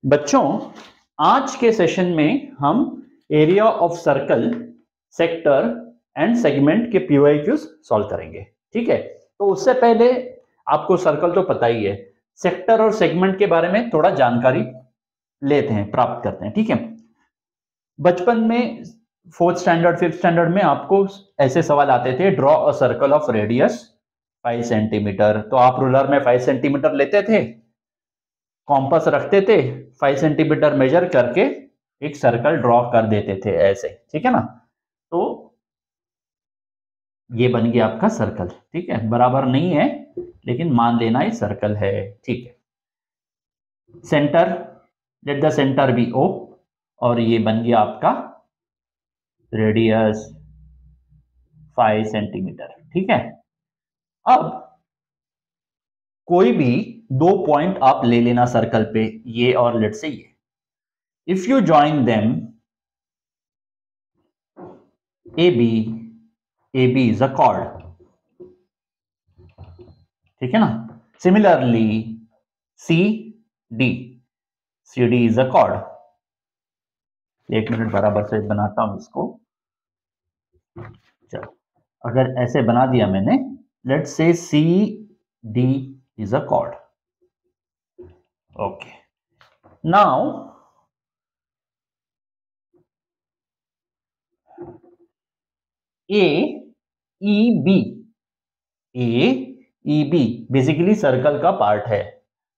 बच्चों, आज के सेशन में हम area of circle, sector and segment के पीवाईक्यूज सॉल्व करेंगे। ठीक है, तो उससे पहले आपको सर्कल तो पता ही है, सेक्टर और सेगमेंट के बारे में थोड़ा जानकारी लेते हैं, प्राप्त करते हैं। ठीक है, बचपन में 4th स्टैंडर्ड 5th स्टैंडर्ड में आपको ऐसे सवाल आते थे, draw a circle of radius 5 centimetre. तो आप रूलर में 5 सेंटीमीटर लेते थे, कॉम्पास रखते थे, 5 सेंटीमीटर मेजर करके एक सर्कल ड्रॉ कर देते थे ऐसे। ठीक है ना, तो ये बन गया आपका सर्कल। ठीक है, बराबर नहीं है लेकिन मान लेना ये सर्कल है। ठीक है, centre, let the centre be O, और ये बन गया आपका रेडियस 5 सेंटीमीटर। ठीक है, अब कोई भी दो पॉइंट आप ले लेना सर्कल पे, ये और लेट से ये। If you join them AB is a chord, ठीक है ना। Similarly CD is a chord। एक मिनट बराबर से बनाता हूं इसको। चलो, अगर ऐसे बना दिया मैंने, let's say CD is a chord। Okay, now AEB basically circle का पार्ट है,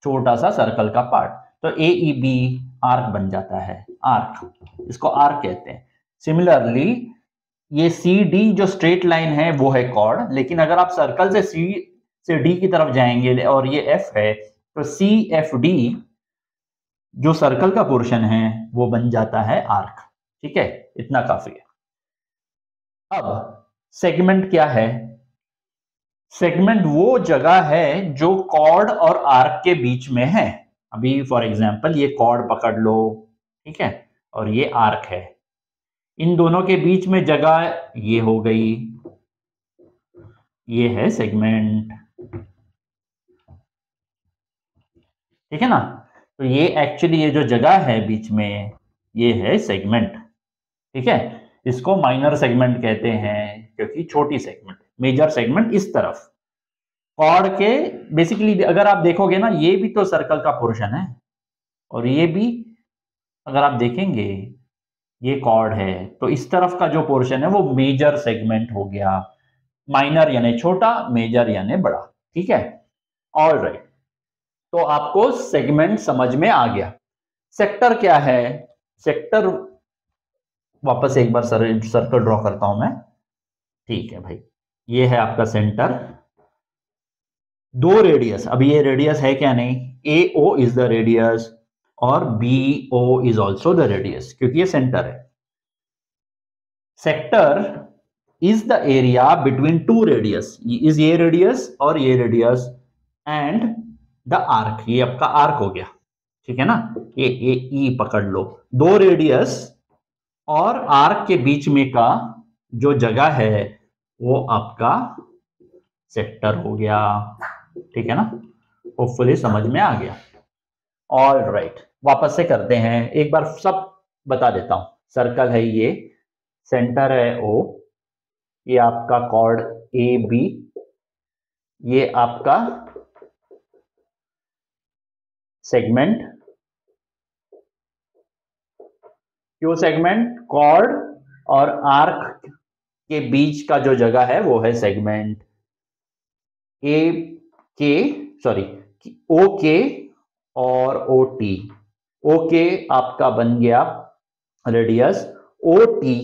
छोटा सा सर्कल का पार्ट। तो AEB आर्क बन जाता है, आर्क, इसको आर्क कहते हैं। सिमिलरली ये CD जो स्ट्रेट लाइन है वो है कॉर्ड, लेकिन अगर आप सर्कल से C से D की तरफ जाएंगे और ये F है, तो CFD जो सर्कल का पोर्शन है वो बन जाता है आर्क। ठीक है, इतना काफी है। अब सेगमेंट क्या है? सेगमेंट वो जगह है जो कॉर्ड और आर्क के बीच में है। अभी फॉर एग्जांपल ये कॉर्ड पकड़ लो, ठीक है, और ये आर्क है, इन दोनों के बीच में जगह ये हो गई, ये है सेगमेंट। ठीक है ना, तो ये एक्चुअली ये जो जगह है बीच में, ये है सेगमेंट। ठीक है, इसको माइनर सेगमेंट कहते हैं क्योंकि छोटी सेगमेंट, मेजर सेगमेंट इस तरफ कॉर्ड के। बेसिकली अगर आप देखोगे ना, ये भी तो सर्कल का पोर्शन है और ये भी अगर आप देखेंगे ये कॉर्ड है, तो इस तरफ का जो पोर्शन है वो मेजर सेगमेंट हो गया। माइनर यानी छोटा, मेजर यानी बड़ा। ठीक है, ऑल राइट, तो आपको सेगमेंट समझ में आ गया। सेक्टर क्या है? सेक्टर, वापस एक बार सर्कल ड्रॉ करता हूं मैं। ठीक है भाई, ये है आपका सेंटर, दो रेडियस, अभी ये रेडियस है क्या? नहीं, AO इज द रेडियस और BO is also the radius, क्योंकि ये सेंटर है। Sector is the area between two radius, is ये रेडियस और ये रेडियस एंड द आर्क, ये आपका आर्क हो गया। ठीक है ना, ये E पकड़ लो, दो रेडियस और आर्क के बीच में का जो जगह है वो आपका सेक्टर हो गया। ठीक है ना, होपफुली समझ में आ गया। ऑल राइट, वापस से करते हैं, एक बार सब बता देता हूं। सर्कल है ये, सेंटर है O, ये आपका कॉर्ड AB, ये आपका सेगमेंट, क्यों सेगमेंट? कॉर्ड और आर्क के बीच का जो जगह है वो है सेगमेंट। OK और OT, OK आपका बन गया रेडियस, OT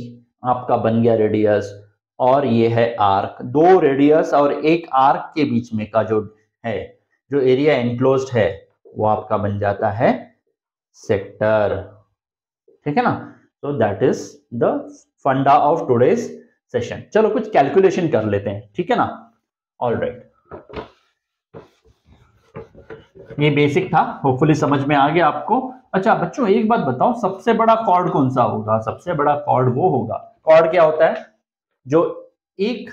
आपका बन गया रेडियस, और ये है आर्क। दो रेडियस और एक आर्क के बीच में का जो है, जो एरिया एनक्लोज्ड है, वो आपका बन जाता है सेक्टर। ठीक है ना, तो दैट इज द फंडा ऑफ टुडेज सेशन। चलो कुछ कैलकुलेशन कर लेते हैं। ठीक है ना, ऑल राइट, ये बेसिक था, होपफुली समझ में आ गया आपको। अच्छा बच्चों, एक बात बताओ, सबसे बड़ा कॉर्ड कौन सा होगा? सबसे बड़ा कॉर्ड वो होगा, कॉर्ड क्या होता है? जो एक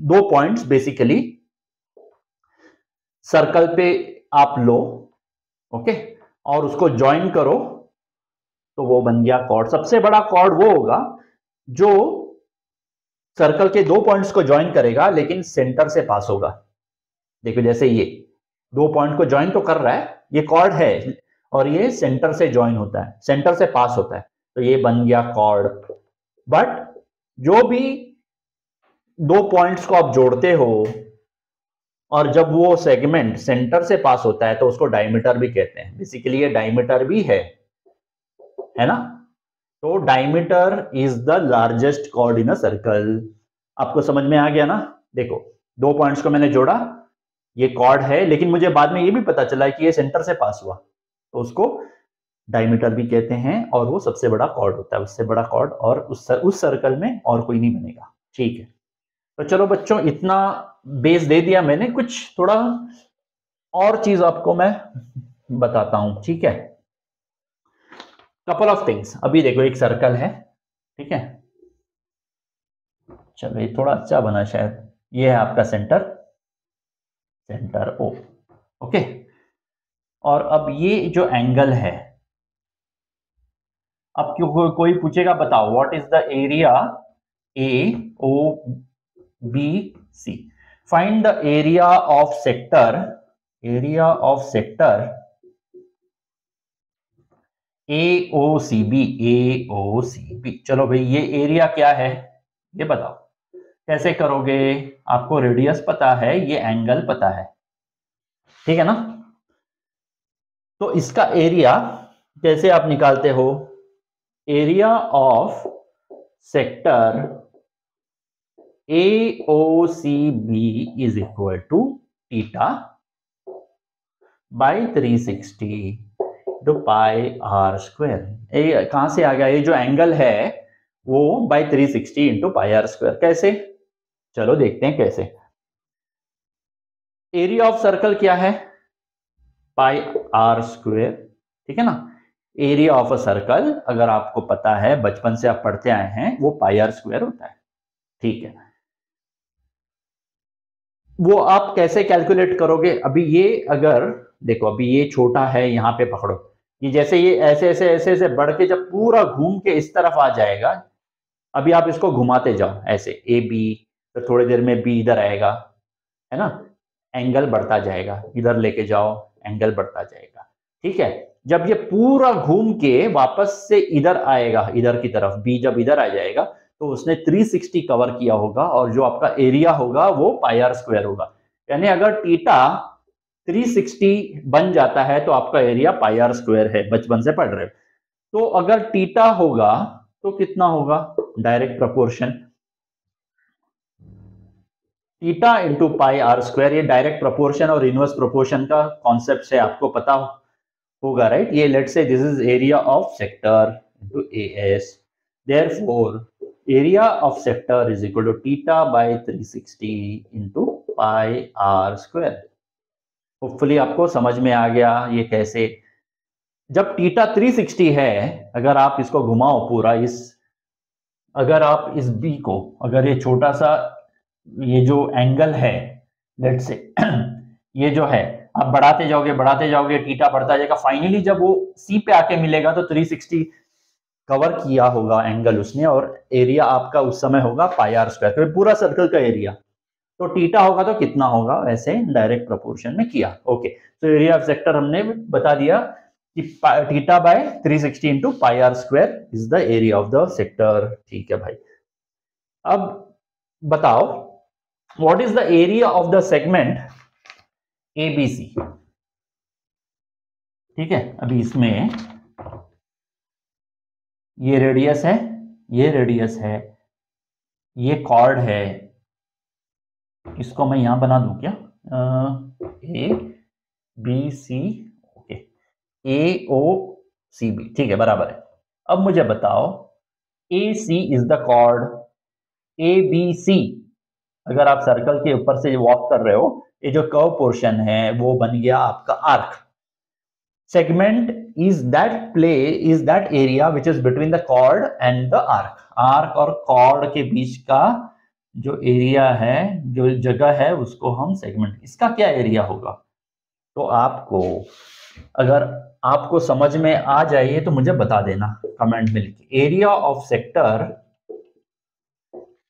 दो पॉइंट्स बेसिकली सर्कल पे आप लो, ओके, और उसको ज्वाइन करो तो वो बन गया कॉर्ड। सबसे बड़ा कॉर्ड वो होगा जो सर्कल के 2 पॉइंट्स को ज्वाइन करेगा लेकिन सेंटर से पास होगा। देखो जैसे ये 2 पॉइंट को ज्वाइन तो कर रहा है, ये कॉर्ड है और ये सेंटर से ज्वाइन होता है, सेंटर से पास होता है, तो ये बन गया कॉर्ड। बट जो भी 2 पॉइंट्स को आप जोड़ते हो और जब वो सेगमेंट सेंटर से पास होता है तो उसको डायमीटर भी कहते हैं। बेसिकली ये डायमीटर भी है ना। तो diameter is the largest chord in a circle. आपको समझ में आ गया ना। देखो 2 पॉइंट्स को मैंने जोड़ा, ये कॉर्ड है, लेकिन मुझे बाद में ये भी पता चला कि ये सेंटर से पास हुआ, तो उसको डायमीटर भी कहते हैं और वो सबसे बड़ा कॉर्ड होता है। उससे बड़ा कॉर्ड और उस सर्कल में और कोई नहीं बनेगा। ठीक है, तो चलो बच्चों, इतना बेस दे दिया मैंने, कुछ थोड़ा और चीज आपको मैं बताता हूं। ठीक है, कपल ऑफ थिंग्स। अभी देखो एक सर्कल है, ठीक है, चलो ये थोड़ा अच्छा बना शायद। ये है आपका सेंटर, सेंटर ओ, ओके। और अब ये जो एंगल है, अब क्यों कोई पूछेगा बताओ what is the area A O B C. Find the area of sector, area of sector A O C B, A O C B. चलो भाई ये एरिया क्या है ये बताओ, कैसे करोगे? आपको रेडियस पता है, ये एंगल पता है, ठीक है ना। तो इसका एरिया कैसे आप निकालते हो? Area of sector A O C B is equal to theta by 360 two pi r square. कहां से आ गया? ये जो एंगल है वो by 360 into pi r square. कैसे? चलो देखते हैं कैसे। एरिया ऑफ सर्कल क्या है? पाई आर स्क्वायर, ठीक है ना। एरिया ऑफ अ सर्कल अगर आपको पता है, बचपन से आप पढ़ते आए हैं, वो पाई आर स्क्वायर होता है, ठीक है। वो आप कैसे कैलकुलेट करोगे? अभी ये अगर देखो, अभी ये छोटा है, यहां पे पकड़ो, ये जैसे ये ऐसे ऐसे ऐसे ऐसे बढ़ के जब पूरा घूम के इस तरफ आ जाएगा, अभी आप इसको घुमाते जाओ ऐसे ए बी, तो थोड़ी देर में बी इधर आएगा, है ना। एंगल बढ़ता जाएगा, इधर लेके जाओ, एंगल बढ़ता जाएगा, ठीक है। जब ये पूरा घूम के वापस से इधर आएगा, इधर की तरफ, बी जब इधर आ जाएगा तो उसने 360 कवर किया होगा और जो आपका एरिया होगा वो पाई आर स्क्वायर होगा। यानी अगर थीटा 360 बन जाता है तो आपका एरिया पाई आर स्क्वायर है, बचपन से पढ़ रहे हो। तो अगर थीटा होगा तो कितना होगा? Direct proportion, theta into pi r square. ये डायरेक्ट प्रोपोर्शन और इनवर्स प्रोपोर्शन का कॉन्सेप्ट से आपको पता होगा, राइट। ये let's say this is area of sector into A S, therefore area of sector is equal to theta by 360 into pi r square. Hopefully आपको समझ में आ गया ये कैसे। जब थीटा 360 है, अगर आप इसको घुमाओ पूरा, अगर आप इस बी को, अगर ये छोटा सा ये जो एंगल है लेट्स से ये जो है, आप बढ़ाते जाओगे, थीटा बढ़ता जाएगा, फाइनली जब वो सी पे आके मिलेगा तो 360 कवर किया होगा एंगल उसने, और एरिया आपका उस समय होगा पाई आर स्क्वायर, तो पूरा सर्कल का एरिया। तो थीटा होगा तो कितना होगा? वैसे डायरेक्ट प्रोपोर्शन में किया, ओके। तो एरिया ऑफ सेक्टर हमने बता दिया कि theta by 360 into pi r square is the area of the sector, ठीक है भाई। अब बताओ what is the area of the segment ABC, ठीक है। अभी इसमें ये रेडियस है, ये रेडियस है, ये कॉर्ड है, इसको मैं यहां बना दूं क्या? A B C, okay, A O C B, ठीक है, बराबर है। अब मुझे बताओ A C is the chord, A B C अगर आप सर्कल के ऊपर से वॉक कर रहे हो, ये जो कर्व पोर्शन है वो बन गया आपका arc. Segment is that area which is between the chord and the arc. Arc और कॉर्ड के बीच का जो एरिया है, जो जगह है, उसको हम सेगमेंट, इसका क्या एरिया होगा? तो आपको अगर आपको समझ में आ जाए तो मुझे बता देना कमेंट में लिखिए। एरिया ऑफ सेक्टर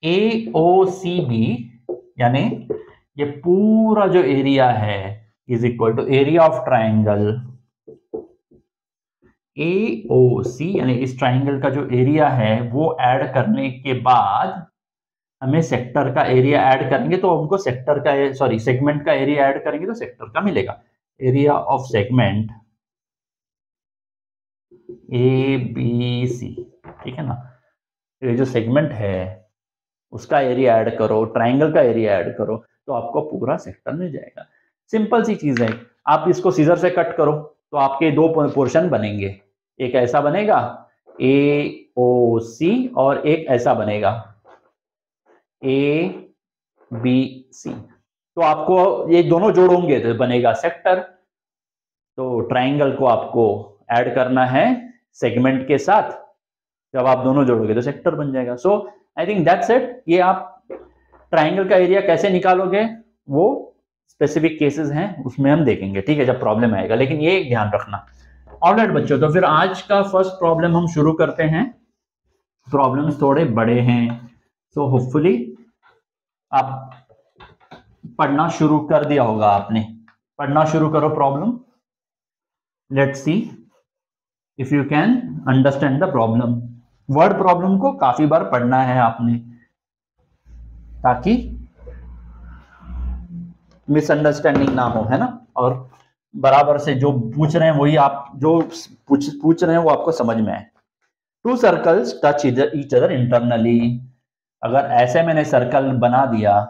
AOCB, यानी ये पूरा जो एरिया है is equal to area of triangle AOC, यानी इस ट्राइंगल का जो एरिया है वो ऐड करने के बाद हमें सेक्टर का एरिया ऐड करेंगे तो हमको सेक्टर का, सॉरी, सेगमेंट का एरिया ऐड करेंगे तो सेक्टर का मिलेगा। एरिया ऑफ सेगमेंट ABC, ठीक है ना। ये जो सेगमेंट है उसका एरिया ऐड करो, ट्राइंगल का एरिया ऐड करो तो आपको पूरा सेक्टर मिल जाएगा। सिंपल सी चीज है। आप इसको सीजर से कट करो तो आपके दो पोर्शन बनेंगे, एक ऐसा बनेगा AOC और एक ऐसा बनेगा ABC। तो आपको ये दोनों जोड़ोगे तो बनेगा सेक्टर। तो ट्राइंगल को आपको ऐड करना है सेगमेंट के साथ, जब आप दोनों जोड़ोगे तो सेक्टर बन जाएगा। सो आई थिंक दैट्स इट। ये आप ट्राइंगल का एरिया कैसे निकालोगे वो स्पेसिफिक केसेस हैं, उसमें हम देखेंगे, ठीक है, जब प्रॉब्लम आएगा, लेकिन ये ध्यान रखना। ऑलराइट बच्चों, तो फिर आज का फर्स्ट प्रॉब्लम हम शुरू करते हैं। प्रॉब्लम्स थोड़े बड़े हैं, सो होपफुली आप पढ़ना शुरू कर दिया होगा, आपने पढ़ना शुरू करो problem. Let's see if you can understand the problem. Word problem को काफी बार पढ़ना है आपने, ताकि मिसअंडरस्टैंडिंग ना हो, है ना। और बराबर से जो पूछ रहे हैं वही आप जो पूछ रहे हैं वो आपको समझ में आए। To circles touch each other internally. अगर ऐसे मैंने सर्कल बना दिया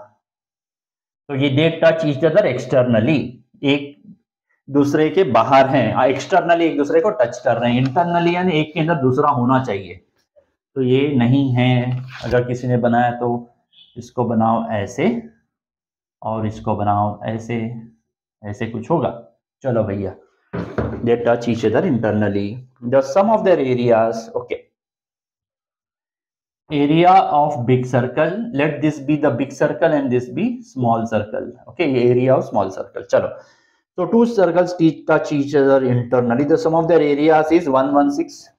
तो ये they touch each other externally, एक दूसरे के बाहर हैं, एक्सटर्नली एक दूसरे को टच कर रहे हैं, इंटरनली यानी एक के अंदर दूसरा होना चाहिए, तो ये नहीं है। अगर किसी ने बनाया तो इसको बनाओ ऐसे और इसको बनाओ ऐसे, ऐसे कुछ होगा। चलो भैया, they touch each other internally. The sum of their areas, okay. Area of big circle, let this be the big circle and this be small circle, okay. Area of small circle, chalo. So two circles touch each other internally. The sum of their areas is 116.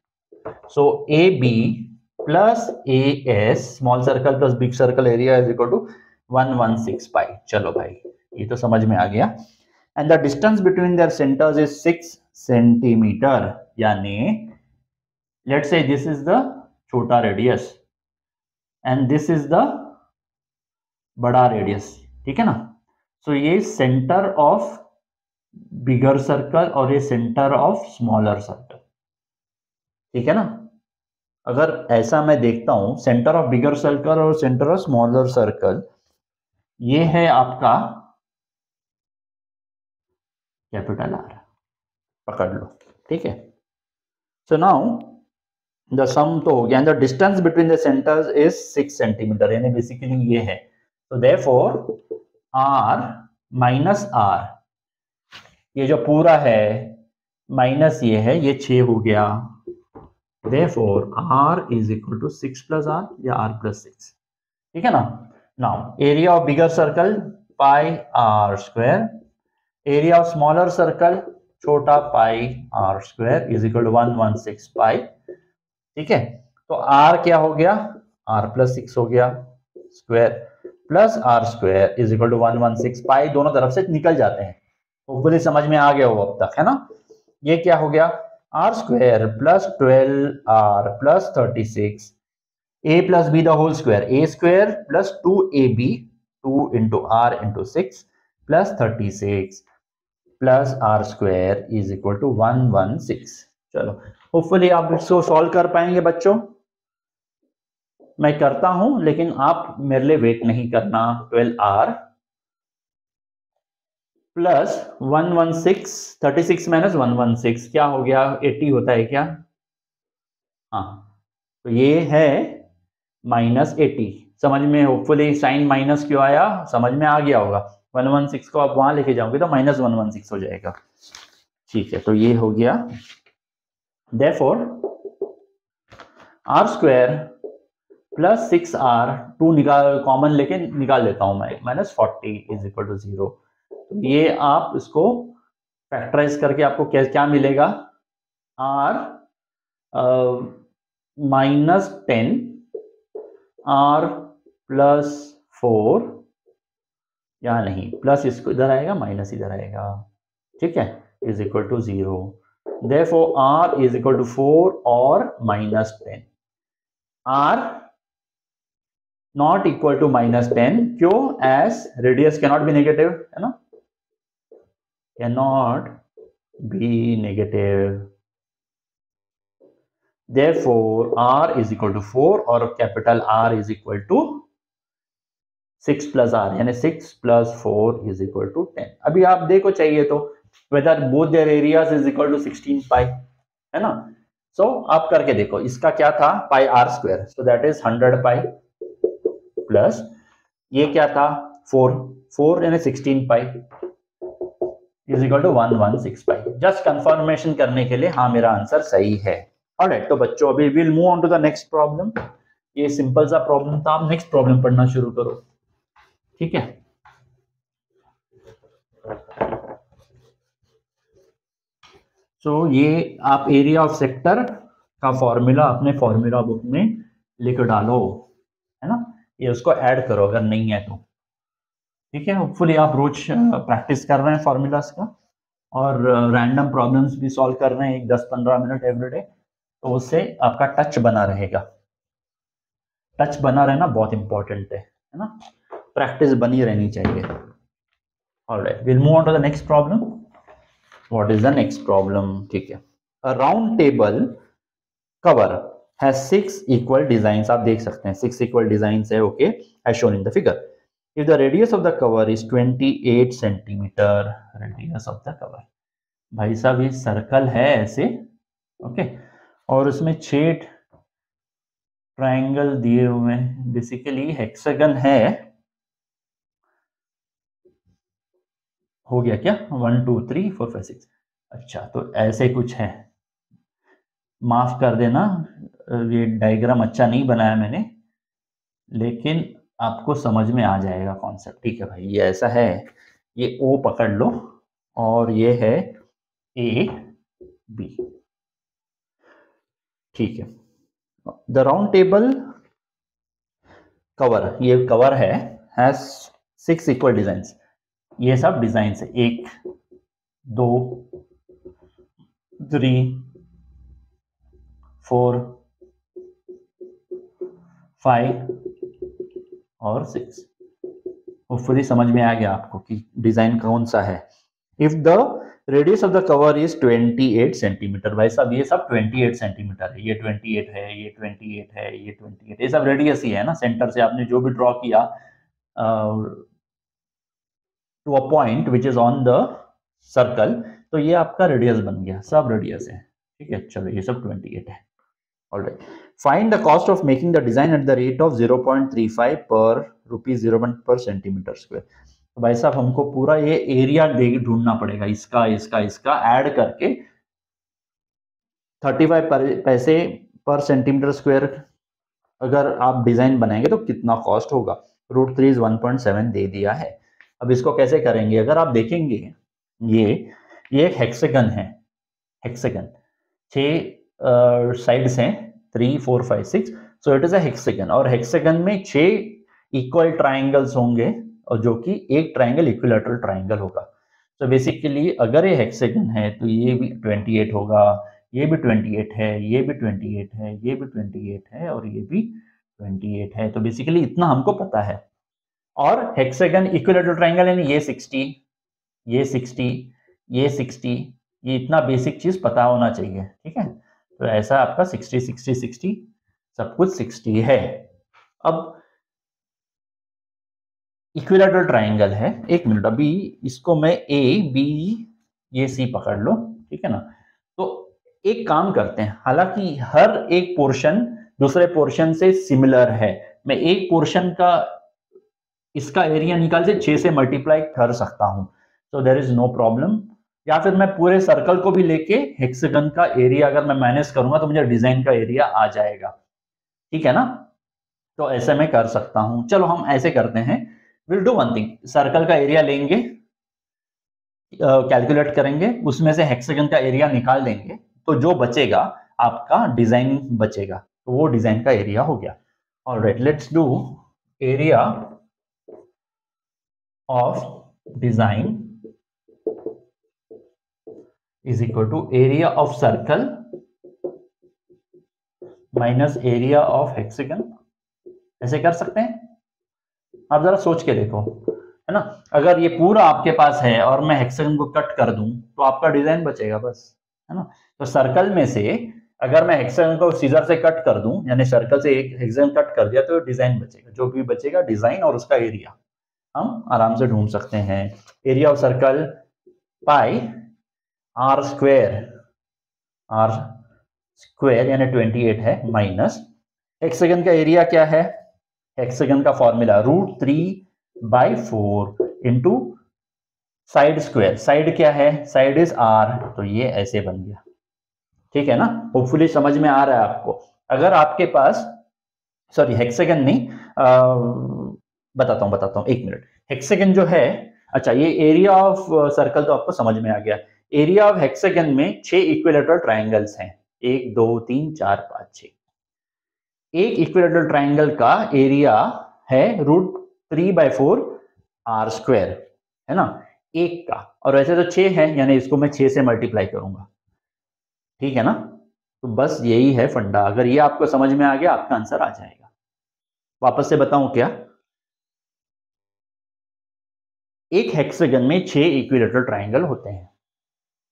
So AB plus AS, small circle plus big circle area is equal to 116 pi. चलो भाई, ये तो समझ में आ गया। And the distance between their centers is 6 centimeter, यानी let's say this is the छोटा radius and this is the बड़ा radius, ठीक है ना। So ये center of bigger circle और ये center of smaller circle, ठीक है ना। अगर ऐसा मैं देखता हूं, सेंटर ऑफ बिगर सर्कल और सेंटर ऑफ स्मॉलर सर्कल, ये है आपका कैपिटल R, पकड़ लो, ठीक है। सो नाउ द सम तो हो गया, the distance between the centres is 6 centimetre, यानी बेसिकली ये है। तो देयरफॉर R माइनस R, ये जो पूरा है माइनस ये है, ये 6 हो गया। Therefore R is equal to 6 plus R या R plus 6, ठीक है ना। Now area of bigger circle pi R square, area of smaller circle छोटा pi R square is equal to 116 pi, ठीक है। तो R क्या हो गया, R plus 6 हो गया square plus R square is equal to 116 pi, दोनों तरफ से निकल जाते हैं। होपफुली समझ में आ गया हो अब तक, है ना। ये क्या हो गया, R square plus 12R plus 36, A plus B the whole square, A square plus 2AB, 2 into R into 6 plus 36 plus R square is equal to 116। चलो, होपफुली आप इसको सॉल्व कर पाएंगे बच्चों। मैं करता हूं लेकिन आप मेरे लिए वेट नहीं करना। 12R प्लस 116, 36 माइनस 116 क्या हो गया, 80 होता है क्या, हाँ। तो ये है माइनस 80, समझ में, होपफुली साइन माइनस क्यों आया समझ में आ गया होगा। 116 को आप वहां लेके जाओगे तो माइनस 116 हो जाएगा, ठीक है। तो ये हो गया, therefore R square plus 6R, 2 निकाल कॉमन लेके निकाल लेता हूं मैं, माइनस 40 इज इक्वल टू 0। तो ये आप इसको फैक्टराइज करके आपको क्या क्या मिलेगा, r -10 r +4, या नहीं प्लस इसको इधर आएगा माइनस इधर आएगा, ठीक है, is equal to 0। Therefore r is equal to 4 और -10। r नॉट इक्वल टू -10, क्यों? As radius cannot be negative, है ना, cannot be negative. Therefore r is equal to 4 और capital R is equal to 6 plus r, यानी 6 + 4 is equal to 10। अभी आप देखो चाहिए तो whether both their areas is equal to 16 pi, है ना। सो आप करके देखो, इसका क्या था pi r², so that is 100 pi plus ये क्या था 4 यानी 16 pi is equal to 116 pi. Just confirmation करने के लिए हाँ मेरा आंसर सही है। ऑलराइट, तो बच्चों अभी will move on to the next problem. ये सिंपल सा प्रॉब्लम था, आप नेक्स्ट प्रॉब्लम पढ़ना शुरू करो, ठीक है। सो ये आप एरिया ऑफ सेक्टर का फॉर्मूला अपने फॉर्मूला बुक में लिख डालो, है ना, ये उसको ऐड करो अगर नहीं है तो, ठीक है। होपफुली आप रोज प्रैक्टिस कर रहे हैं फॉर्मूलाज का और रैंडम प्रॉब्लम्स भी सॉल्व कर रहे हैं 10-15 मिनट एवरीडे, तो उससे आपका टच बना रहेगा। टच बना रहना बहुत इंपॉर्टेंट है ना, प्रैक्टिस बनी रहनी चाहिए। Alright, will move on to the next problem. What is the next problem? ठीक है, a round table cover has 6 equal designs. आप देख सकते हैं 6 इक्वल डिजाइंस है, okay, as shown in the figure. If the radius of the cover is 28 centimetre, radius of the cover, भाई साहब ये सर्कल है ऐसे, ओके, और उसमें 6 ट्रायंगल दिए हुए हैं, बेसिकली हेक्सागन है, हो गया क्या 1 2 3 4 5 6। अच्छा, तो ऐसे कुछ है, माफ कर देना ये डायग्राम अच्छा नहीं बनाया मैंने, लेकिन आपको समझ में आ जाएगा कॉन्सेप्ट, ठीक है भाई। ये ऐसा है, ये O पकड़ लो और ये है A B, ठीक है। द राउंड टेबल कवर, ये कवर है, हैज 6 इक्वल डिजाइंस। ये सब डिजाइन है, 1 2 3 4 5 और 6। होपफुली समझ में आ गया आपको कि डिजाइन कौन सा है। If the radius of the cover is 28 centimetre, भाई साहब ये सब 28 सेंटीमीटर है, ये 28 है, ये 28 है, ये 28, ये सब रेडियस ही है ना, सेंटर से आपने जो भी ड्रॉ किया to a point which is on the circle, तो ये आपका रेडियस बन गया, सब रेडियस है, ठीक है। चलो ये सब 28 है। Alright, find the cost of making the design at the rate of 0.35 पर ₹0 पर सेंटीमीटर स्क्वायर। तो भाई साहब हमको पूरा ये एरिया ढूंढना पड़ेगा, इसका इसका इसका ऐड करके 35 पैसे पर सेंटीमीटर स्क्वायर अगर आप डिजाइन बनाएंगे तो कितना कॉस्ट होगा। √3 = 1.7 दे दिया है। अब इसको कैसे करेंगे, अगर आप देखेंगे ये एक हेक्सागन है, हेक्सागन 6 साइड्स हैं, 3 4 5 6, so it is a hexagon, और हेक्सागन में 6 इक्वल ट्राइंगल्स होंगे और जो कि एक ट्राइंगल इक्विलैटरल ट्राइंगल होगा। तो बेसिकली अगर ये हेक्सागन है तो ये भी 28 होगा, ये भी 28 है, ये भी 28 है, ये भी 28 है और ये भी 28 है। तो बेसिकली इतना हमको पता है। और हेक्सागन इक्विलैटरल ट्राइंगल यानी ये 60, ये 60, ये 60, ये इतना बेसिक चीज पता होना चाहिए, ठीक है। तो ऐसा आपका 60 60 60 सब कुछ 60 है। अब इक्विलैटरल ट्राइंगल है, एक मिनट, अभी इसको मैं A B ये C पकड़ लो, ठीक है ना। तो एक काम करते हैं, हालांकि हर एक पोर्शन दूसरे पोर्शन से सिमिलर है, मैं एक पोर्शन का इसका एरिया निकाल के 6 से मल्टीप्लाई कर सकता हूं, so there is no problem. या फिर मैं पूरे सर्कल को भी लेके हेक्सागन का एरिया अगर मैं माइनस करूंगा तो मुझे डिजाइन का एरिया आ जाएगा, ठीक है ना। तो ऐसे मैं कर सकता हूं। चलो हम ऐसे करते हैं, will do one thing, circle का एरिया लेंगे कैलकुलेट करेंगे, उसमें से हेक्सागन का एरिया निकाल देंगे, तो जो बचेगा आपका डिजाइन बचेगा, तो वो डिजाइन का एरिया हो गया। Alright, let's do area of design is equal to area of circle minus area of hexagon. ऐसे कर सकते हैं, आप जरा सोच के देखो, है ना। अगर ये पूरा आपके पास है और मैं हेक्सागन को कट कर दूं तो आपका डिजाइन बचेगा बस, है ना। तो सर्कल में से अगर मैं हेक्सागन को सीजर से कट कर दूं, यानी सर्कल से एक हेक्सागन कट कर दिया, तो डिजाइन बचेगा, जो भी बचेगा डिजाइन और उसका एरिया हम आराम से ढूंढ सकते हैं। Area of circle pi r square यानी 28 है, माइनस हेक्सागन का एरिया क्या है, हेक्सागन का formula √3/4 into side square, side क्या है, साइड इज आर, तो ये ऐसे बन गया। ठीक है ना, होपफुली समझ में आ रहा है आपको। अगर आपके पास, सॉरी हेक्सागन नहीं, बताता हूं 1 मिनट। हेक्सागन जो है, अच्छा ये एरिया ऑफ सर्कल तो आपको समझ में आ गया। एरिया ऑफ हेक्सागन में 6 इक्विलेटरल ट्राइंगल्स हैं, 1 2 3 4 5 6। एक इक्विलेटरल ट्राइंगल का एरिया है √3/4 आर स्क्वायर, है ना, एक का। और वैसे तो 6 है, यानी इसको मैं 6 से मल्टीप्लाई करूंगा, ठीक है ना। तो बस यही है फंडा, अगर ये आपको समझ में आ गया आपका आंसर आ जाएगा। वापस से बताऊं क्या, एक हेक्सागन में 6 इक्विलेटरल ट्राइंगल होते हैं।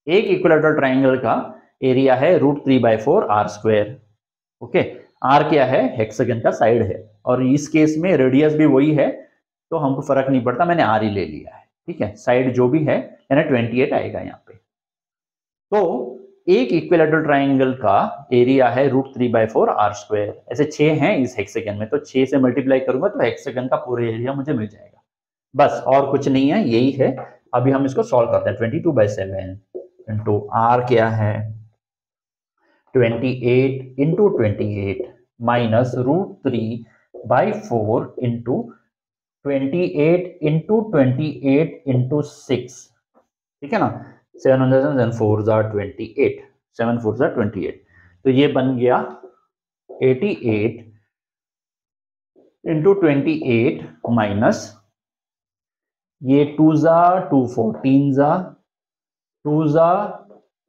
एक इक्विलेटरल ट्राइंगल का एरिया है √3/4 आर स्क्वायर। ओके, आर क्या है, हेक्सागन का साइड है, और इस केस में रेडियस भी वही है, तो हमको फर्क नहीं पड़ता, मैंने आर ही ले लिया है। ठीक है, साइड जो भी है, यानी 28 आएगा यहाँ पे। तो एक इक्विलेटरल ट्राइंगल का एरिया है √3/4 आर स्क्वायर। ऐसे 6 हैं इस हेक्सागन में, तो 6 से मल्टीप्लाई करूंगा तो हेक्सागन का पूरा एरिया मुझे मिल जाएगा, बस और कुछ नहीं है, यही है। अभी हम इसको सॉल्व करते हैं। 22/7 इंटू आर क्या है, 28 into 28 minus √3/4 into 28 into 28 into 6, ठीक है ना। 7 4 28, 7 4 28, तो ये बन गया 88 इंटू 28 माइनस ये 2 2 14 2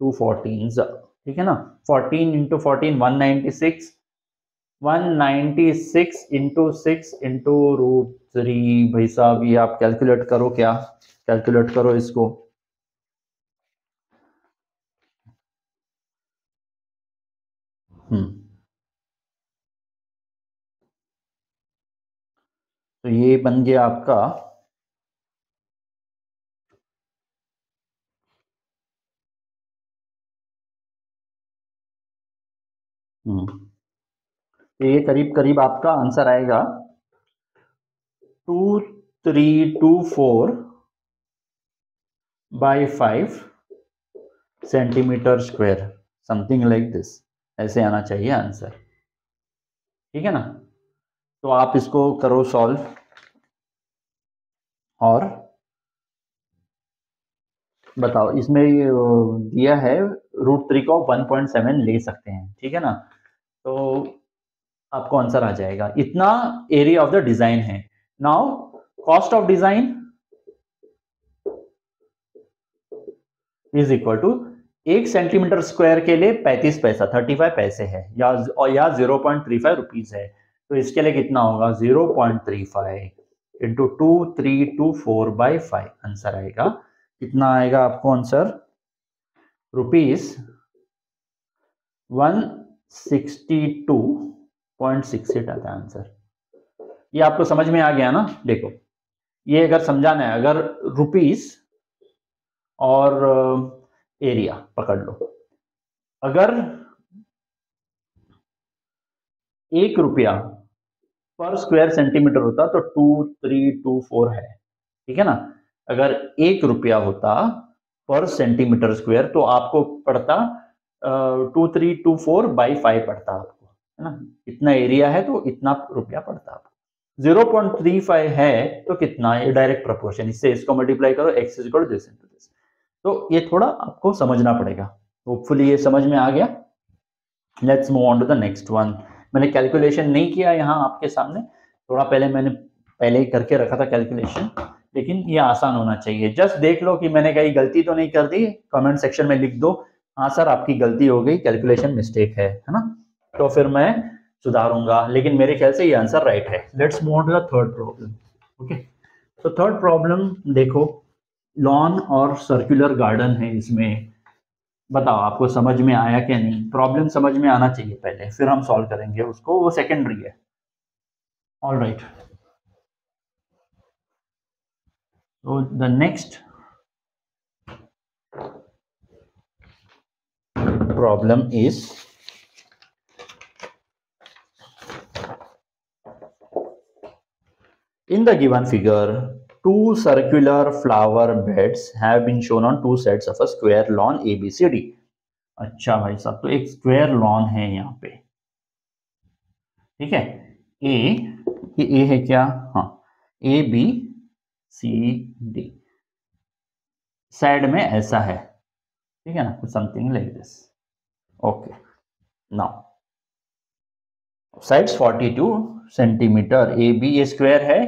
2 14, ठीक है ना। 14 इंटू 14 196, 196 इंटू 6 इंटू √3। भाई साहब ये आप कैलकुलेट करो, क्या कैलकुलेट करो इसको। तो ये बन गया आपका तो ये करीब करीब आपका आंसर आएगा 2324/5 centimetre square, something like this, ऐसे आना चाहिए आंसर, ठीक है ना। तो आप इसको करो सॉल्व, और बताओ, इसमें दिया है √3 को 1.7 ले सकते हैं, ठीक है ना। तो आपको आंसर आ जाएगा इतना। एरिया ऑफ द डिजाइन है। Now cost of design is equal to 1 centimetre square के लिए 35 पैसा 35 पैसे है, या 0.35 रुपीज है। तो इसके लिए कितना होगा, 0.35 इंटू 2324/5, आंसर आएगा कितना, आएगा आपको आंसर ₹162.68 आता है आंसर। ये आपको समझ में आ गया ना। देखो, ये अगर समझाना है, अगर रुपीस और एरिया पकड़ लो, अगर 1 रुपया पर स्क्वायर सेंटीमीटर होता तो 2324 है, ठीक है ना। अगर 1 रुपया होता पर सेंटीमीटर स्क्वायर तो आपको पड़ता 2324/5 पड़ता आपको, है ना। इतना एरिया है तो इतना रुपया पड़ता आपको। 0.35 है तो कितना, ये डायरेक्ट प्रोपोर्शन, इससे इसको मल्टीप्लाई करो, x is equal to this into this. तो ये थोड़ा आपको समझना पड़ेगा। होपफुली ये समझ में आ गया। Let's move on to the next one. मैंने कैलकुलेशन नहीं किया यहाँ आपके सामने, थोड़ा मैंने पहले ही करके रखा था कैलकुलेशन, लेकिन ये आसान होना चाहिए। जस्ट देख लो कि मैंने कहीं गलती तो नहीं कर दी, कमेंट सेक्शन में लिख दो हाँ सर आपकी गलती हो गई, कैलकुलेशन मिस्टेक है ना, तो फिर मैं सुधारूंगा, लेकिन मेरे ख्याल से ये आंसर राइट है। Let's move on to the third problem. Okay, तो थर्ड प्रॉब्लम देखो, लॉन और सर्कुलर गार्डन है इसमें। बताओ आपको समझ में आया क्या नहीं, प्रॉब्लम समझ में आना चाहिए पहले, फिर हम सॉल्व करेंगे उसको, वो सेकेंडरी है। All right, so the next problem is in the given figure two circular flower beds have been shown on two sides of a square lawn ABCD। अच्छा भाई साहब, तो एक स्क्वायर लॉन है यहाँ पे, ठीक है। ये है क्या, हाँ ABCD, साइड में ऐसा है, ठीक है ना, कुछ something like this. Okay, now sides 42 centimetre, A B, ये स्क्वायर है,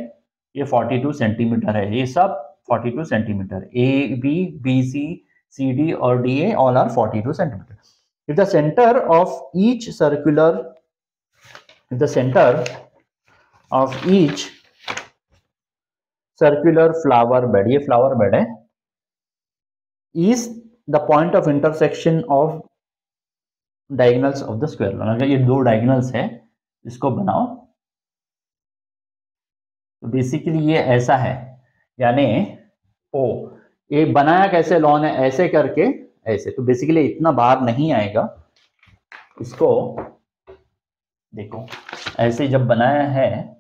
ये 42 सेंटीमीटर है, ये सब 42 centimetre, A B B C C D और D A all are 42 centimetre. If the centre of each circular, if the centre of each circular flower bed, ये flower bed है, is the point of intersection of diagonals of the square lawn. अगर ये दो diagonals है, इसको बनाओ, तो basically ये ऐसा है, यानी ओ, ये बनाया कैसे लॉन है, ऐसे करके ऐसे, तो बेसिकली इतना बाहर नहीं आएगा, इसको देखो ऐसे जब बनाया है,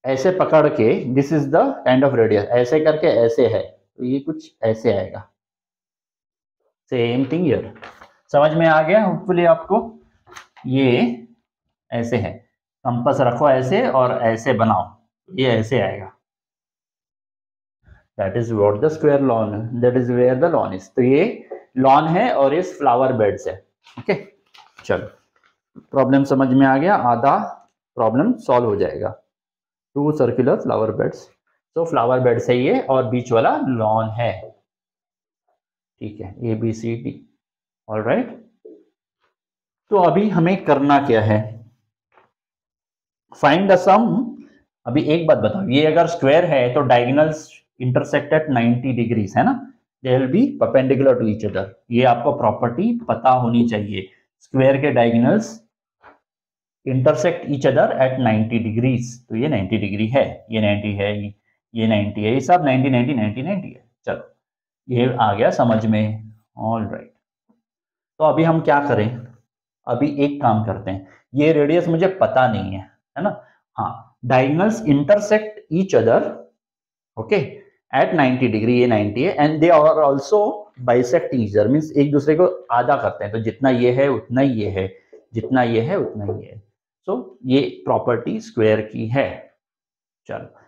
ऐसे पकड़ के, this is the kind of radius, ऐसे करके ऐसे है, तो ये कुछ ऐसे आएगा, सेम थिंग हियर। समझ में आ गया होपफुली आपको, ये ऐसे है, कंपास रखो ऐसे और ऐसे बनाओ, ये ऐसे आएगा, that is what the square lawn, that is where the lawn is. तो ये लॉन है और ये फ्लावर बेड्स है। ओके, चलो प्रॉब्लम समझ में आ गया, आधा प्रॉब्लम सॉल्व हो जाएगा। टू सर्कुलर फ्लावर बेड्स, तो फ्लावर बेड्स है ये और बीच वाला लॉन है, ठीक है, A B C D. All right, तो अभी हमें करना क्या है, फाइंड द सम। अभी एक बात बताओ, ये अगर स्क्वायर है तो डायगोनल्स इंटरसेक्ट एट 90 डिग्रीज है ना, they will be perpendicular to each other, ये आपको प्रॉपर्टी पता होनी चाहिए। स्क्वायर के diagonals intersect each other at 90 degrees, तो ये 90 डिग्री है, ये 90 है, ये 90 है, ये सब 90 90 90 90 है। चलो ये आ गया समझ में। ऑल राइट, तो अभी हम क्या करें, अभी एक काम करते हैं, ये रेडियस मुझे पता नहीं है ना, हाँ, diagonals intersect each other, okay, at 90 degree, ये 90 है, and they are also bisect each other, means एक दूसरे को आधा करते हैं, तो जितना ये है उतना ही ये है, जितना ये है उतना ही है। सो ये प्रॉपर्टी स्क्वायर की है। चलो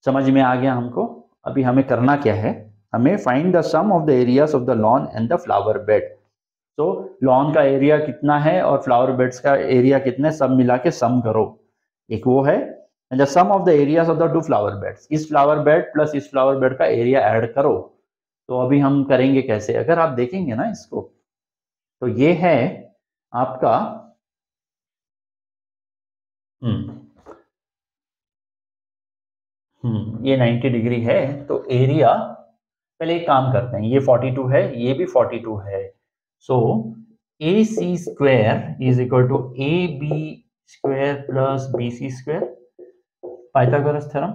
समझ में आ गया हमको। अभी हमें करना क्या है, हमें find the sum of the areas of the lawn and the flower bed. तो लॉन का एरिया कितना है और फ्लावर बेड्स का एरिया कितना है, सब मिला के सम करो, एक वो है, and the sum of the areas of the two flower beds, इस फ्लावर बेड प्लस इस फ्लावर बेड का एरिया ऐड करो। तो अभी हम करेंगे कैसे, अगर आप देखेंगे ना इसको, तो ये है आपका ये 90 डिग्री है, तो एरिया, पहले एक काम करते हैं, ये 42 है, ये भी 42 है, so A C square is equal to A B square plus B C square, Pythagoras theorem,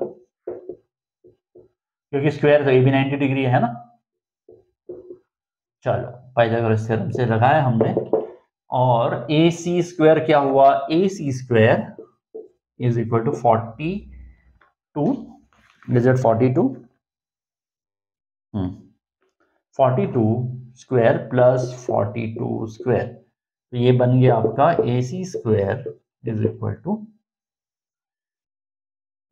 क्योंकि स्क्वायर तो ए बी 90 डिग्री है ना। चलो पाइथागोरस थ्योरम से लगाया हमने, और ए सी स्क्वायर क्या हुआ, A C square is equal to 42, is it 42? 42 square plus 42 square, तो ये बन गया आपका A C square is equal to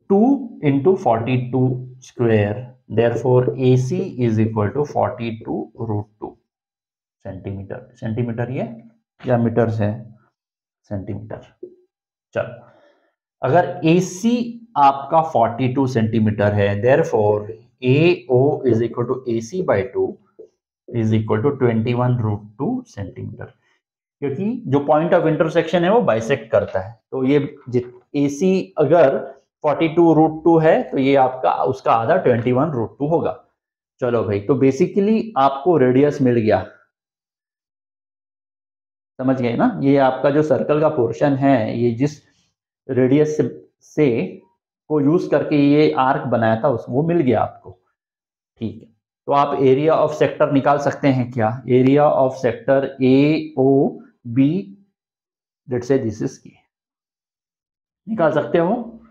2 into 42 square. Therefore AC is equal to 42√2 centimetre. Centimetre ये या मीटर है? सेंटीमीटर. चलो, अगर AC आपका 42 सेंटीमीटर है, therefore AO is equal to AC by 2 is equal to 21√2 centimetre, क्योंकि जो पॉइंट ऑफ इंटरसेक्शन है वो बाइसेक्ट करता है. तो ये AC अगर 42√2 है तो ये आपका उसका आधा 21√2 होगा. चलो भाई, तो बेसिकली आपको रेडियस मिल गया. समझ गए ना? ये आपका जो सर्कल का पोर्शन है, ये जिस रेडियस से को यूज करके ये आर्क बनाया था वो मिल गया आपको. ठीक है, तो आप एरिया ऑफ सेक्टर निकाल सकते हैं क्या? Area of sector AOB, let's say this is K, निकाल सकते हो?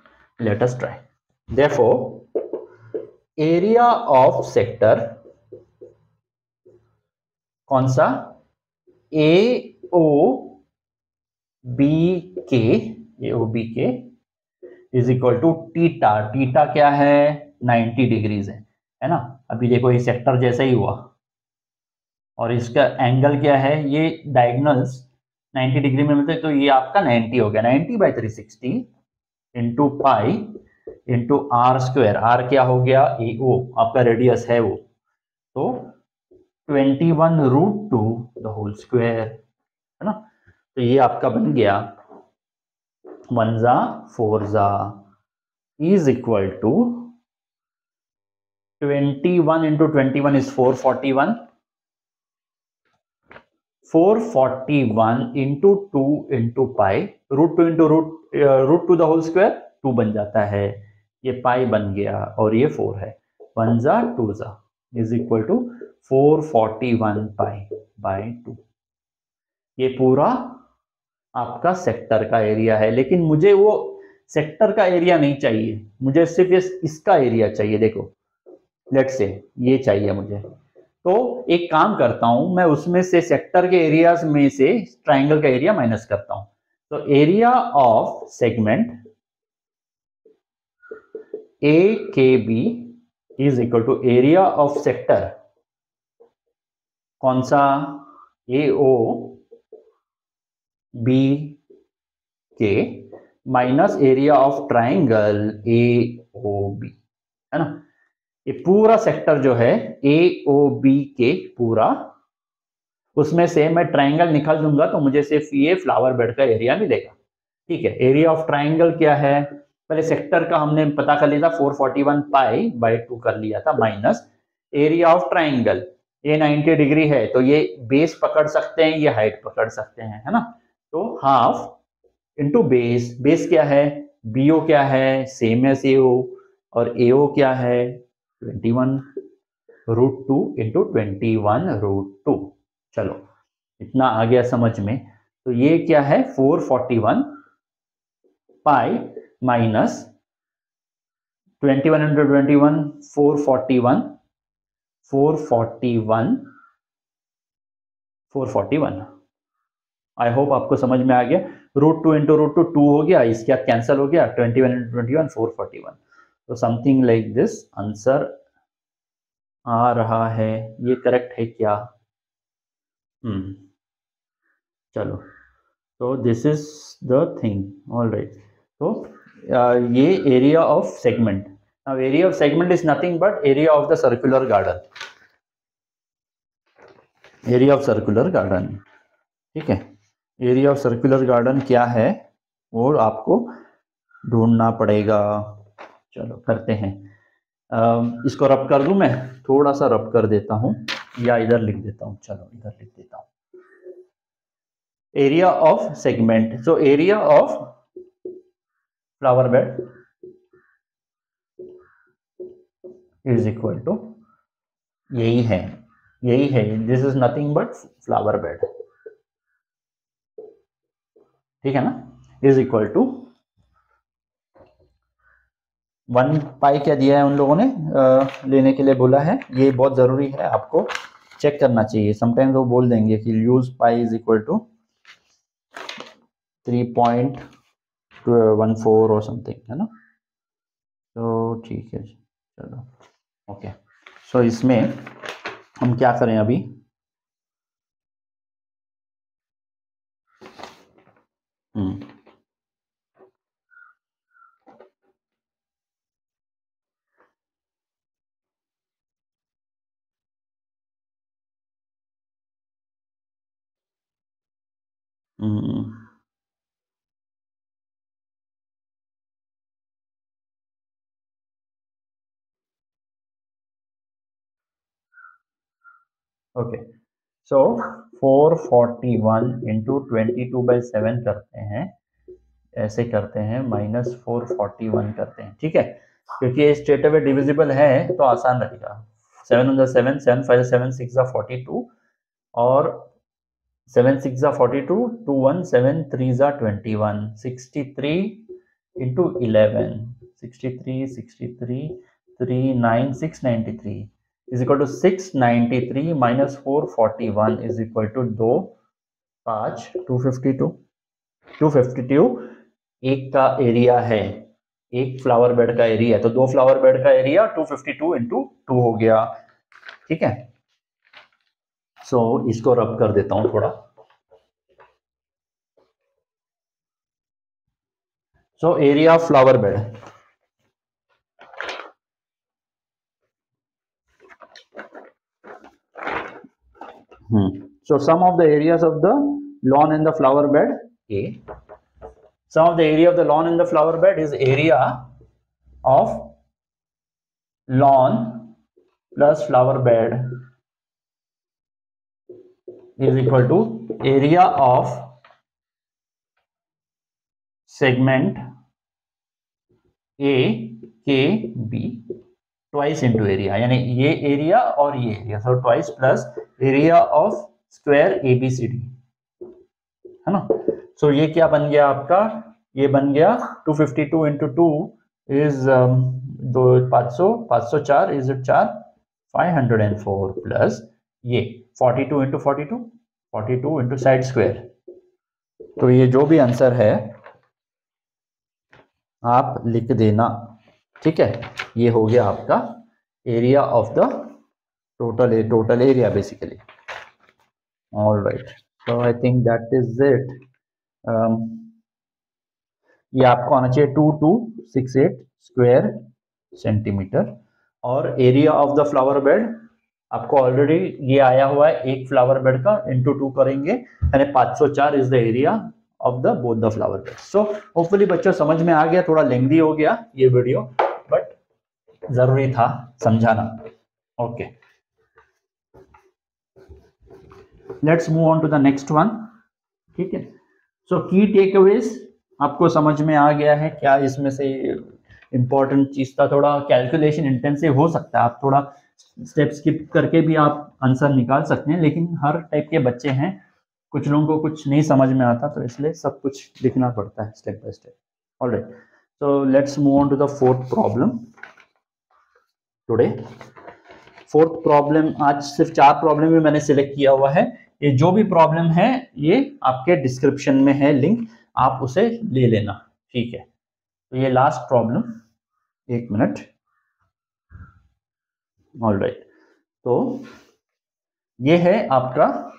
Let us try. Therefore area of sector कौन सा? AOB K is equal to theta. Theta क्या है? 90 डिग्रीज है ना? अभी देखो ये सेक्टर जैसा ही हुआ, और इसका एंगल क्या है? ये डायगोनल्स 90 डिग्री में मिलते, तो ये आपका 90 हो गया. 90/360 into pi into r square. R क्या हो गया? AO आपका रेडियस है वो, तो 21√2 द होल स्क्वायर, है ना? तो ये आपका बन गया 1 4 is equal to 21 into 21 is 441. 441 into 2 into pi, √2 into √2 the whole square 2 बन जाता है. ये पाई बन गया और ये 4 है. 1 2 is equal to 441 pi by 2. ये पूरा आपका सेक्टर का एरिया है. लेकिन मुझे वो सेक्टर का एरिया नहीं चाहिए, मुझे सिर्फ इसका एरिया चाहिए. देखो, लेट्स से ये चाहिए मुझे. तो एक काम करता हूं, मैं उसमें से सेक्टर के एरियाज में से ट्राइंगल का एरिया माइनस करता हूं. तो area of segment AKB is equal to area of sector कौन सा? AOBK minus area of triangle AOB, है ना? ये पूरा सेक्टर जो है AOBK पूरा, उसमें से मैं ट्राइंगल निकाल दूंगा तो मुझे सिर्फ ये फ्लावर बेड का एरिया मिलेगा. ठीक है, एरिया ऑफ ट्राइंगल क्या है? पहले सेक्टर का हमने पता कर लिया था, 441 पाई बाय 2 कर लिया था, माइनस एरिया ऑफ ट्राइंगल. ये 90 डिग्री है तो ये बेस पकड़ सकते हैं, ये हाइट पकड़ सकते हैं, है ना? तो हाफ इंटू बेस. बेस क्या है? BO क्या है? Same as AO. और AO क्या है? 21√2 इंटू 21√2. चलो, इतना आ गया समझ में. तो ये क्या है? 441 pi minus 21 into 21 441 441. I hope आपको समझ में आ गया. √2 इंटू √2 2 हो गया, इसके बाद कैंसिल हो गया. 21 इंटू 21 441. तो समथिंग लाइक दिस आंसर आ रहा है. ये करेक्ट है क्या? चलो, तो this is the thing. All right. तो ये area of segment. Now area of segment is nothing but area of the circular garden. Area of circular garden, ठीक है. एरिया ऑफ सर्कुलर गार्डन क्या है वो आपको ढूंढना पड़ेगा. चलो करते हैं. इसको रब कर दूं, मैं थोड़ा सा रब कर देता हूं या इधर लिख देता हूं. चलो इधर लिख देता हूं. Area of segment, so area of flower bed is equal to, यही है, this is nothing but flower bed, ठीक है ना? इज इक्वल टू 1 पाई क्या दिया है उन लोगों ने लेने के लिए बोला है. ये बहुत जरूरी है, आपको चेक करना चाहिए. समटाइम्स वो बोल देंगे कि use pi is equal to 3.14 और समथिंग, है ना? तो ठीक है. चलो ओके, सो इसमें हम क्या करें अभी, ओके, सो 441 इंटू 22/7 करते हैं, ऐसे करते हैं, -441 करते हैं, ठीक है, क्योंकि ये स्ट्रेट अवे डिविजिबल है तो आसान रहेगा। 7 on the 7, 7 5 7 6 42, और 7 6 42, 2 1 7 3 21, 63 into 11, 63 63 3 9 693 is equal to 693 minus 441 is equal to 2 5 252 एक का एरिया है, एक फ्लावर बेड का एरिया है, तो दो फ्लावर बेड का एरिया 252 इंटू 2 हो गया, ठीक है। सो इसको रब कर देता हूं थोड़ा। सो area of flower bed, so sum of the areas of the lawn and the flower bed, A. Sum of the area of the lawn and the flower bed is area of lawn plus flower bed is equal to area of segment A K B twice into area, यानी ये area और ये area, so twice plus area of square ABCD, है ना। सो ये क्या बन गया आपका, ये बन गया 252 इंटू 2 इज 500 504 इज 4 504 प्लस ये 42 इंटू 42 इंटू साइड स्क्वायर, तो ये जो भी आंसर है आप लिख देना, ठीक है। ये हो गया आपका area of the total area basically. All right, so I think that is it. ये आपको आना चाहिए 2268 स्क्वायर सेंटीमीटर, और area of the flower bed आपको ऑलरेडी ये आया हुआ है, एक फ्लावर बेड का इंटू 2 करेंगे, यानी 504 is the area of the both the flower bed. So hopefully बच्चों समझ में आ गया, थोड़ा लेंथी हो गया ये वीडियो, बट जरूरी था समझाना। Okay, let's move on to the next one, ठीक है। सो की टेकअवेज आपको समझ में आ गया है क्या, इसमें से इंपॉर्टेंट चीज था, थोड़ा कैलकुलेशन इंटेंसिव हो सकता है, आप थोड़ा स्टेप स्किप करके भी आप आंसर निकाल सकते हैं, लेकिन हर टाइप के बच्चे हैं, कुछ लोगों को कुछ नहीं समझ में आता, तो इसलिए सब कुछ लिखना पड़ता है step by step. Alright, so let's move on to the fourth problem today. Fourth problem, आज सिर्फ 4 प्रॉब्लम भी मैंने सिलेक्ट किया हुआ है, ये जो भी प्रॉब्लम है ये आपके डिस्क्रिप्शन में है लिंक, आप उसे ले लेना, ठीक है। तो ये last problem, 1 minute. All right, तो ये है आपका,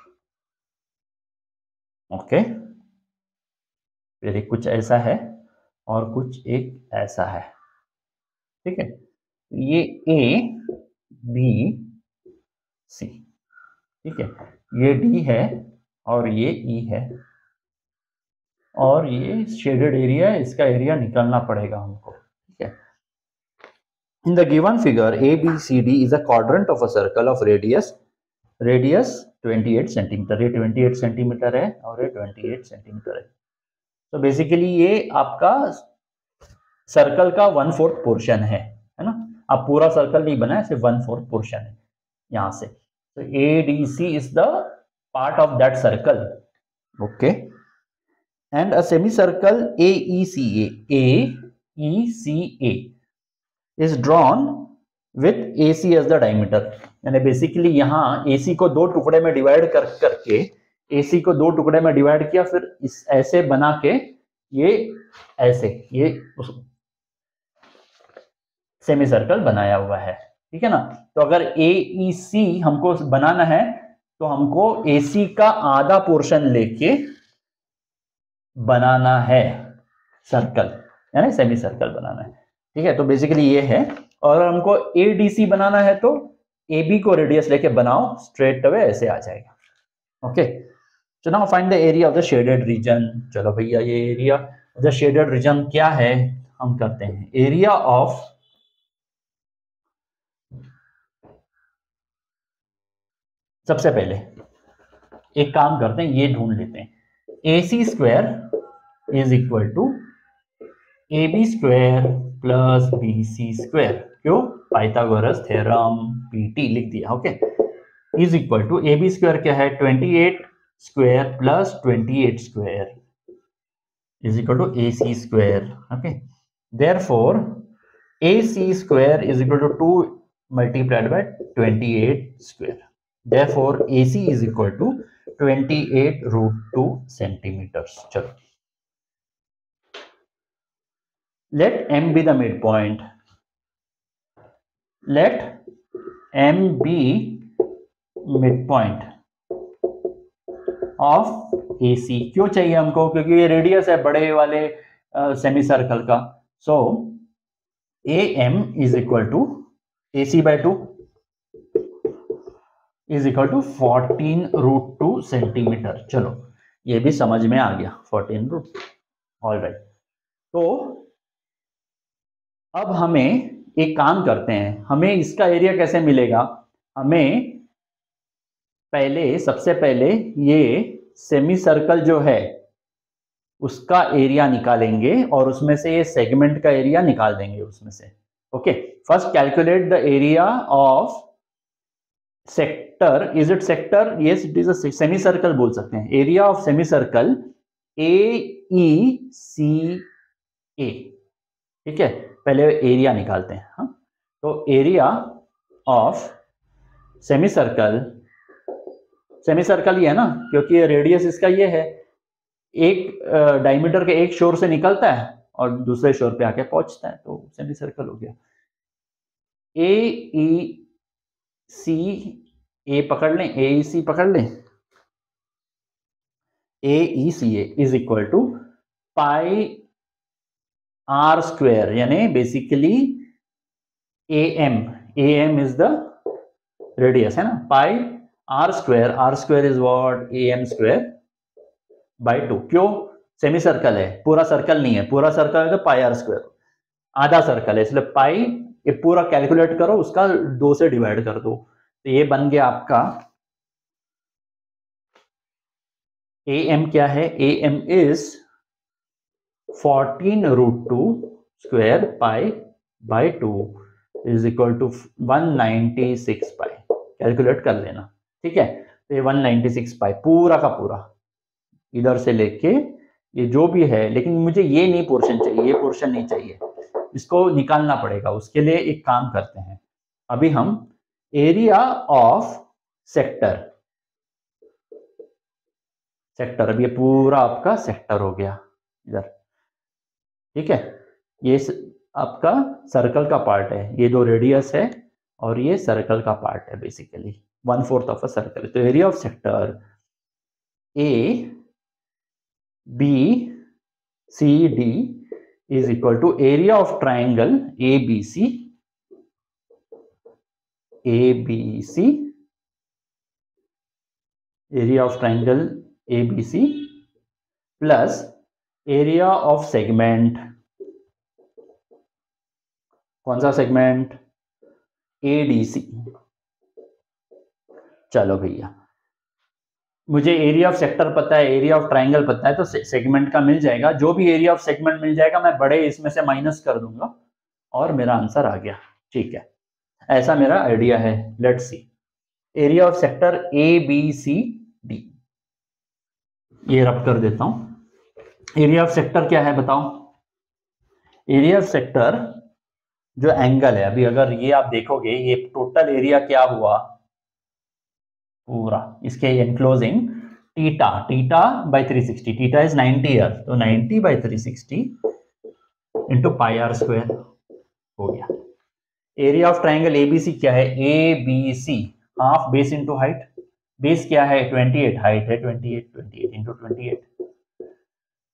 ओके, फिर एक कुछ ऐसा है और कुछ एक ऐसा है, ठीक है। ये A B C, ठीक है, ये D है और ये E है, और ये शेडेड एरिया है, इसका एरिया निकालना पड़ेगा हमको, ठीक है। In the given figure ABCD is a quadrant of a circle of radius 28 centimetre, ये 28 सेंटीमीटर है और ये 28 सेंटीमीटर है। तो बेसिकली ये आपका सर्कल का 1/4 पोर्शन है ना, आप पूरा सर्कल नहीं बनाए, सिर्फ 1/4 पोर्शन है यहां से। तो ADC is the part of that circle, okay, and a semicircle AECA is drawn with AC as the diameter, यानी बेसिकली यहाँ AC को 2 टुकड़े में डिवाइड करके AC को 2 टुकड़े में डिवाइड किया, फिर इस ऐसे बना के ये ऐसे, ये सेमी सर्कल बनाया हुआ है, ठीक है ना। तो अगर AEC हमको बनाना है तो हमको AC का आधा पोर्शन लेके बनाना है सर्कल, यानी सेमी सर्कल बनाना है, ठीक है। तो बेसिकली ये है। और हमको ADC बनाना है तो AB को रेडियस लेके बनाओ, स्ट्रेट अवे ऐसे आ जाएगा। Okay, so now find the area of the shaded region. चलो भैया, ये area of the shaded region क्या है हम करते हैं। एरिया ऑफ, सबसे पहले एक काम करते हैं, ये ढूंढ लेते हैं। AC square is equal to AB square plus BC square. क्यों? पाइथागोरस थ्योरम, PT लिख दिया। Okay, is equal to AB square क्या है? 28 square plus 28 square is equal to AC square. Okay, therefore AC square is equal to 2 multiplied by 28 square. Therefore, AC is equal to 28 root 2 centimeters. चलो, let M be the midpoint. Let M be midpoint of AC. क्यों चाहिए हमको? क्योंकि ये radius है बड़े वाले semicircle का। So AM is equal to AC by 2 is equal to 14 root 2 centimetre. चलो, ये भी समझ में आ गया, 14 रूट। ऑल राइट, तो अब हमें एक काम करते हैं, हमें इसका एरिया कैसे मिलेगा। हमें सबसे पहले ये सेमी सर्कल जो है उसका एरिया निकालेंगे और उसमें से ये सेगमेंट का एरिया निकाल देंगे उसमें से। Okay, first calculate the area of sector. Is it sector? Yes, it is a semi circle बोल सकते हैं। Area of semi circle AECA, ठीक है। पहले एरिया निकालते हैं। हाँ, तो एरिया ऑफ सेमी सर्कल ये है ना, क्योंकि रेडियस इसका ये है, एक डायमीटर के एक शोर से निकलता है और दूसरे शोर पे आके पहुंचता है, तो सेमी सर्कल हो गया। A पकड़ लें, AEC पकड़ लें। AECA is equal to pi R square, यानी basically AM is the radius, है ना। Pi R square is what? AM square by 2। क्यों? सेमी सर्कल है, पूरा सर्कल नहीं है। पूरा सर्कल है तो पाई R स्क्वायर, आधा सर्कल है इसलिए पाई। ये पूरा कैलकुलेट करो, उसका 2 से डिवाइड कर दो, तो ये बन गया आपका AM क्या है? AM is 14 root 2 square pi by 2 is equal to 196 pi. Calculate कर लेना, ठीक है। तो ये 196 पाई पूरा का पूरा इधर से लेके ये जो भी है, लेकिन मुझे ये नहीं पोर्शन चाहिए, ये पोर्शन नहीं चाहिए, इसको निकालना पड़ेगा। उसके लिए एक काम करते हैं, अभी हम एरिया ऑफ सेक्टर, अब ये पूरा आपका सेक्टर हो गया इधर, ठीक है। ये आपका सर्कल का पार्ट है, ये 2 रेडियस है और ये सर्कल का पार्ट है, बेसिकली 1/4 ऑफ अ सर्कल। तो area of sector ABCD is equal to area of triangle ABC area of triangle ABC plus area of segment, कौन सा सेगमेंट? ADC। चलो भैया, मुझे एरिया ऑफ सेक्टर पता है, एरिया ऑफ ट्राइंगल पता है, तो सेगमेंट का मिल जाएगा। जो भी एरिया ऑफ सेगमेंट मिल जाएगा मैं बड़े इसमें से माइनस कर दूंगा और मेरा आंसर आ गया, ठीक है। ऐसा मेरा आइडिया है। Let's see, area of sector ABCD, ये रब कर देता हूं। एरिया ऑफ सेक्टर क्या है बताओ? एरिया ऑफ सेक्टर जो एंगल है, अभी अगर ये आप देखोगे, ये टोटल एरिया क्या हुआ पूरा इसके enclosing, theta by 360, theta is 90 ईयर, तो 90 बाय 360 इंटू पाई R स्क्वायर हो गया। एरिया ऑफ ट्राइंगल एबीसी क्या है, ABC half base into height, base क्या है 28, हाइट है 28, 28 into 28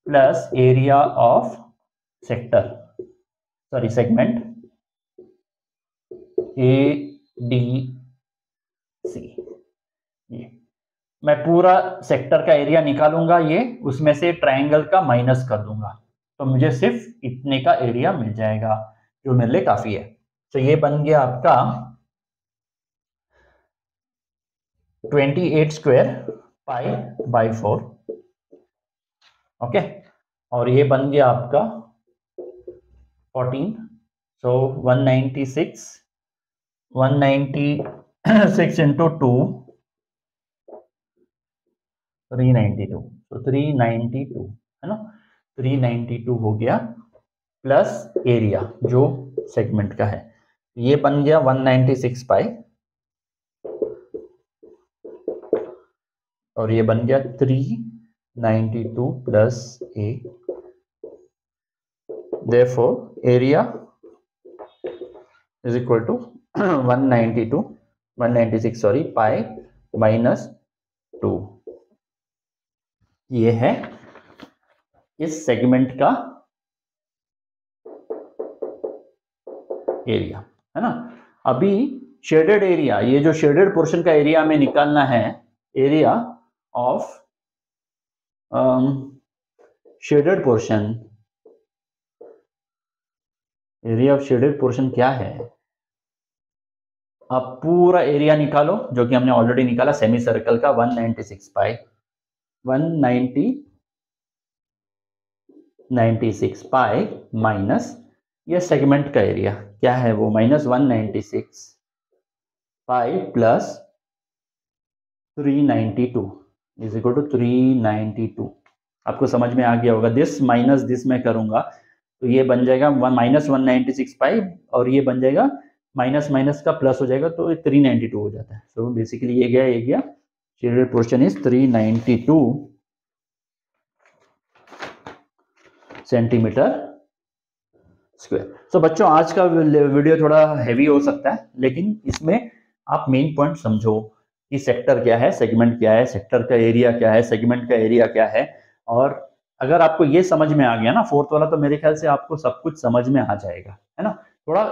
plus area of sector sorry segment A D C. ये मैं पूरा सेक्टर का एरिया निकालूंगा, ये उसमें से ट्राइंगल का माइनस कर दूंगा, तो मुझे सिर्फ इतने का एरिया मिल जाएगा जो मेरे लिए काफी है। तो ये बन गया आपका 28 स्क्वायर पाई बाई 4, ओके। और ये बन गया आपका 14, सो 196 इंटू 2 392, तो 392 है ना, 392 हो गया प्लस एरिया जो सेगमेंट का है, ये बन गया 196 पाई और ये बन गया 392 plus A, therefore area is equal to 196 sorry pi minus 2। ये है इस सेगमेंट का एरिया, है ना। अभी शेडेड एरिया, ये जो शेडेड पोर्शन का एरिया हमें निकालना है, area of shaded portion, area of shaded portion क्या है, आप पूरा एरिया निकालो जो कि हमने ऑलरेडी निकाला सेमी सर्कल का 196 पाई 196 पाई माइनस ये सेगमेंट का एरिया क्या है वो minus 196 pi plus 392 is equal to 392। आपको समझ में आ गया होगा, दिस माइनस दिस में करूंगा तो ये बन जाएगा माइनस 196 पाई और ये बन जाएगा माइनस माइनस का प्लस हो जाएगा तो 392 हो जाता है। सो बेसिकली ये गया shaded portion is 392 centimetre square. So बच्चों आज का वीडियो थोड़ा हैवी हो सकता है, लेकिन इसमें आप मेन पॉइंट समझो कि सेक्टर क्या है, सेगमेंट क्या है, सेक्टर का एरिया क्या है, सेगमेंट का एरिया क्या है। और अगर आपको ये समझ में आ गया ना फोर्थ वाला, तो मेरे ख्याल से आपको सब कुछ समझ में आ जाएगा, है ना। थोड़ा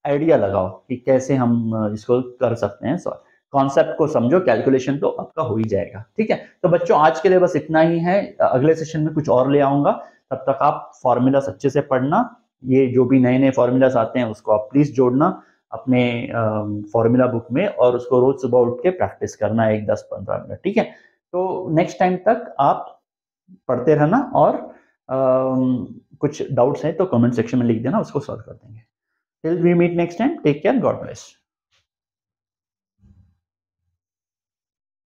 आइडिया लगाओ कि कैसे हम इसको कर सकते हैं, कॉन्सेप्ट को समझो, कैलकुलेशन तो आपका हो ही जाएगा। ठीक है, तो बच्चों आज के लिए बस इतना ही है, अगले सेशन में कुछ और ले आऊंगा, तब तक आप फॉर्मूलास अच्छे से पढ़ना, ये जो भी नए नए फॉर्मूलास आते हैं उसको आप प्लीज जोड़ना अपने फॉर्मूला बुक में और उसको रोज सुबह उठ के प्रैक्टिस करना 10-15 मिनट। ठीक है, तो नेक्स्ट टाइम तक आप पढ़ते रहना और कुछ डाउट्स हैं तो कमेंट सेक्शन में लिख देना, उसको सॉल्व कर देंगे। Till we meet next time, take care, God bless.